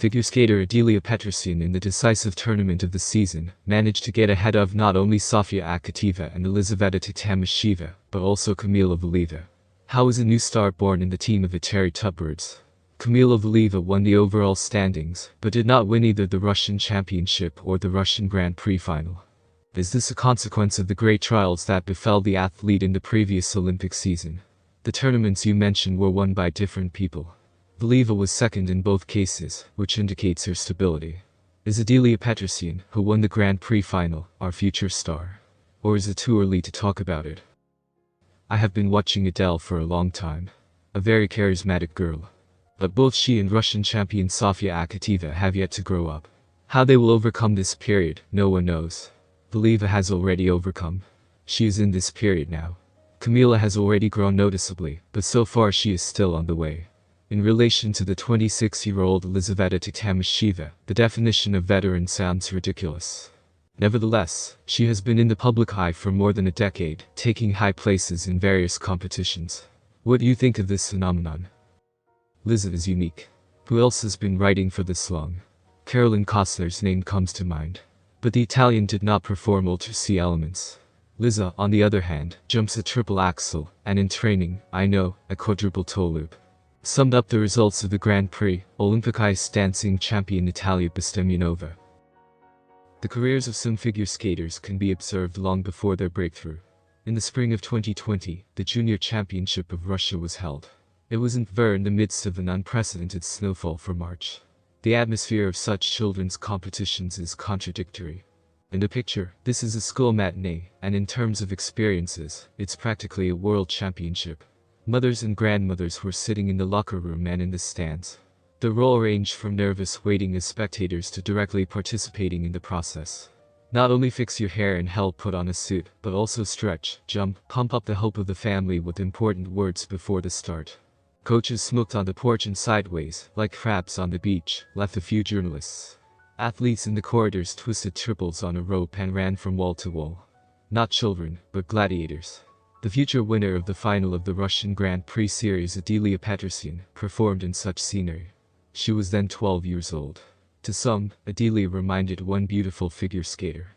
Figure skater Adelia Petrosyan in the decisive tournament of the season managed to get ahead of not only Sofia Akateva and Elizaveta Titamasheva, but also Kamila Valieva. How was a new star born in the team of Iteri Tutberidze? Kamila Valieva won the overall standings, but did not win either the Russian Championship or the Russian Grand Prix final. Is this a consequence of the great trials that befell the athlete in the previous Olympic season? The tournaments you mentioned were won by different people. Valieva was second in both cases, which indicates her stability. Is Adelia Petrosyan, who won the Grand Prix final, our future star? Or is it too early to talk about it? I have been watching Adele for a long time. A very charismatic girl. But both she and Russian champion Sofia Akateva have yet to grow up. How they will overcome this period, no one knows. Valieva has already overcome. She is in this period now. Kamila has already grown noticeably, but so far she is still on the way. In relation to the 26-year-old Elizaveta Titamasheva, the definition of veteran sounds ridiculous. Nevertheless, she has been in the public eye for more than a decade, taking high places in various competitions. What do you think of this phenomenon? Liza is unique. Who else has been writing for this long? Caroline Kostler's name comes to mind. But the Italian did not perform Ultra C elements. Liza, on the other hand, jumps a triple axel, and in training, I know, a quadruple toe loop. Summed up the results of the Grand Prix, Olympic ice dancing champion Natalia Bestemunova. The careers of some figure skaters can be observed long before their breakthrough. In the spring of 2020, the Junior Championship of Russia was held. It was in Tver in the midst of an unprecedented snowfall for March. The atmosphere of such children's competitions is contradictory. In the picture, this is a school matinee, and in terms of experiences, it's practically a world championship. Mothers and grandmothers were sitting in the locker room and in the stands. The role ranged from nervous waiting as spectators to directly participating in the process. Not only fix your hair and help put on a suit, but also stretch, jump, pump up the hope of the family with important words before the start. Coaches smoked on the porch and sideways, like crabs on the beach, left a few journalists. Athletes in the corridors twisted triples on a rope and ran from wall to wall. Not children, but gladiators. The future winner of the final of the Russian Grand Prix series, Adelia Petrosyan, performed in such scenery. She was then 12 years old. To some, Adelia reminded one beautiful figure skater.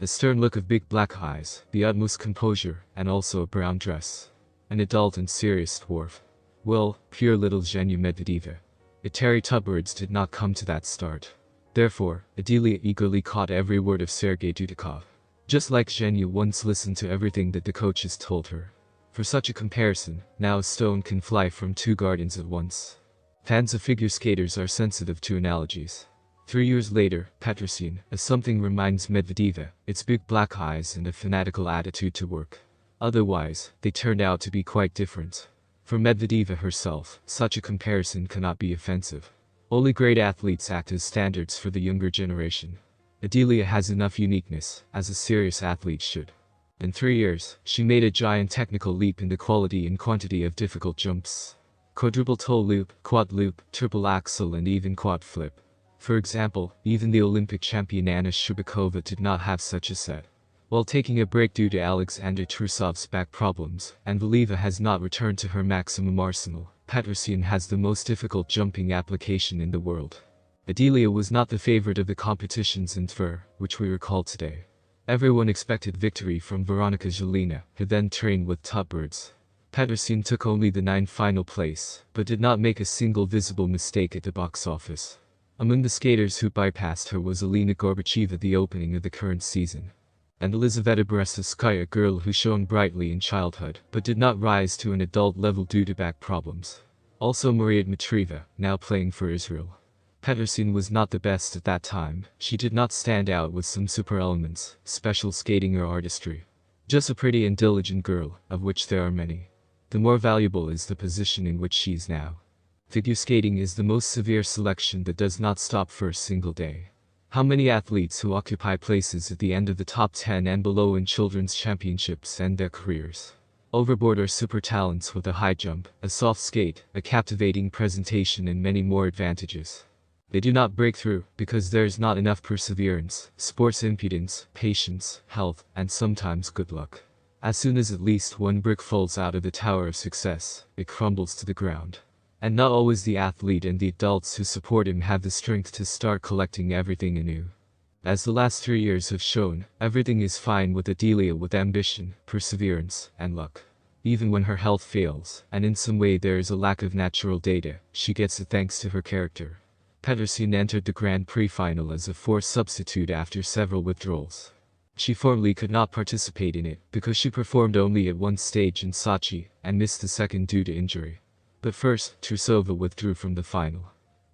A stern look of big black eyes, the utmost composure, and also a brown dress. An adult and serious dwarf. Well, pure little Zhenya Medvedeva. Iteri Tutberidze did not come to that start. Therefore, Adelia eagerly caught every word of Sergei Dudikov. Just like Zhenya once listened to everything that the coaches told her. For such a comparison, now a stone can fly from two gardens at once. Fans of figure skaters are sensitive to analogies. 3 years later, Petrosian, as something reminds Medvedeva, its big black eyes and a fanatical attitude to work. Otherwise, they turned out to be quite different. For Medvedeva herself, such a comparison cannot be offensive. Only great athletes act as standards for the younger generation. Adelia has enough uniqueness, as a serious athlete should. In 3 years, she made a giant technical leap in the quality and quantity of difficult jumps. Quadruple toe loop, quad loop, triple axel and even quad flip. For example, even the Olympic champion Anna Shubakova did not have such a set. While taking a break due to Alexander Trusov's back problems, and Valieva has not returned to her maximum arsenal, Petrosian has the most difficult jumping application in the world. Adelia was not the favorite of the competitions in Tver, which we recall today. Everyone expected victory from Veronika Zelina, who then trained with Tutberidze. Petrosian took only the 9th final place, but did not make a single visible mistake at the box office. Among the skaters who bypassed her was Alina Gorbacheva at the opening of the current season. And Elizaveta Beresovskaya, a girl who shone brightly in childhood, but did not rise to an adult level due to back problems. Also Maria Dmitrieva, now playing for Israel. Petrosian was not the best at that time. She did not stand out with some super elements, special skating or artistry. Just a pretty and diligent girl, of which there are many. The more valuable is the position in which she is now. Figure skating is the most severe selection that does not stop for a single day. How many athletes who occupy places at the end of the top 10 and below in children's championships end their careers? Overboard are super talents with a high jump, a soft skate, a captivating presentation and many more advantages. They do not break through because there is not enough perseverance, sports impudence, patience, health, and sometimes good luck. As soon as at least one brick falls out of the tower of success, it crumbles to the ground. And not always the athlete and the adults who support him have the strength to start collecting everything anew. As the last 3 years have shown, everything is fine with Adelia with ambition, perseverance, and luck. Even when her health fails, and in some way there is a lack of natural data, she gets it thanks to her character. Petrosian entered the Grand Prix final as a forced substitute after several withdrawals. She formally could not participate in it, because she performed only at one stage in Sochi, and missed the second due to injury. But first, Trusova withdrew from the final.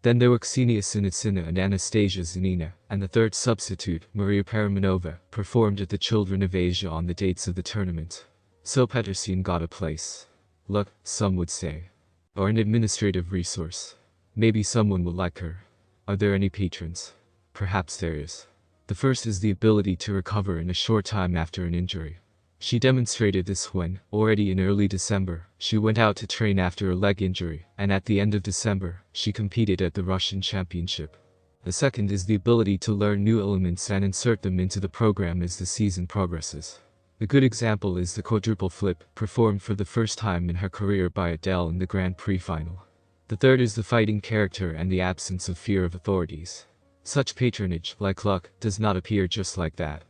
Then there were Ksenia Sinitsina and Anastasia Zanina, and the third substitute, Maria Paramanova, performed at the Children of Asia on the dates of the tournament. So Petrosian got a place. Luck, some would say. Or an administrative resource. Maybe someone will like her. Are there any patrons? Perhaps there is. The first is the ability to recover in a short time after an injury. She demonstrated this when, already in early December, she went out to train after a leg injury, and at the end of December, she competed at the Russian Championship. The second is the ability to learn new elements and insert them into the program as the season progresses. A good example is the quadruple flip, performed for the first time in her career by Adele in the Grand Prix final. The third is the fighting character and the absence of fear of authorities. Such patronage, like luck, does not appear just like that.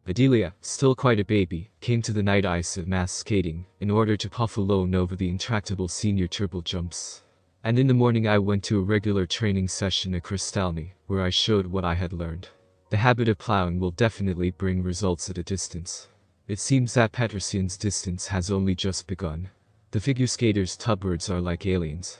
Adelia, still quite a baby, came to the night ice at mass skating, in order to puff alone over the intractable senior triple jumps. And in the morning I went to a regular training session at Kristalny, where I showed what I had learned. The habit of plowing will definitely bring results at a distance. It seems that Petrosian's distance has only just begun. The figure skaters' tubbirds are like aliens.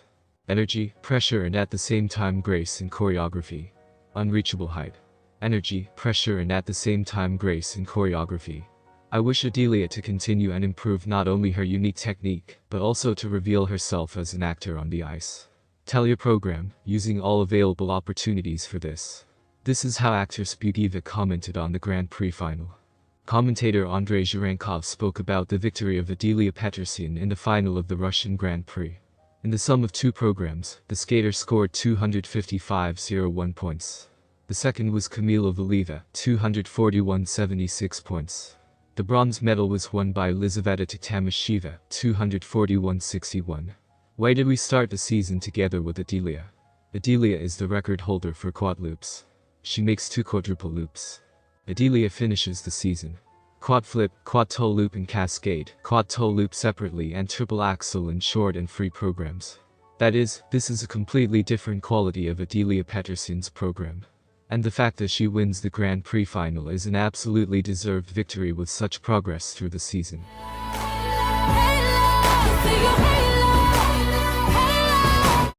Energy, pressure and at the same time grace in choreography. Unreachable height. Energy, pressure and at the same time grace in choreography. I wish Adelia to continue and improve not only her unique technique, but also to reveal herself as an actor on the ice. Tell your program, using all available opportunities for this. This is how actor Spugiva commented on the Grand Prix final. Commentator Andrei Zhirankov spoke about the victory of Adelia Petrosyan in the final of the Russian Grand Prix. In the sum of two programs, the skater scored 255.01 points. The second was Kamila Valieva, 241.76 points. The bronze medal was won by Elizaveta Tamasheva, 241.61. Why did we start the season together with Adelia? Adelia is the record holder for quad loops. She makes 2 quadruple loops. Adelia finishes the season. Quad flip, quad toe loop and cascade, quad toe loop separately and triple axel in short and free programs. That is, this is a completely different quality of Adelia Petrosyan's program. And the fact that she wins the Grand Prix final is an absolutely deserved victory with such progress through the season.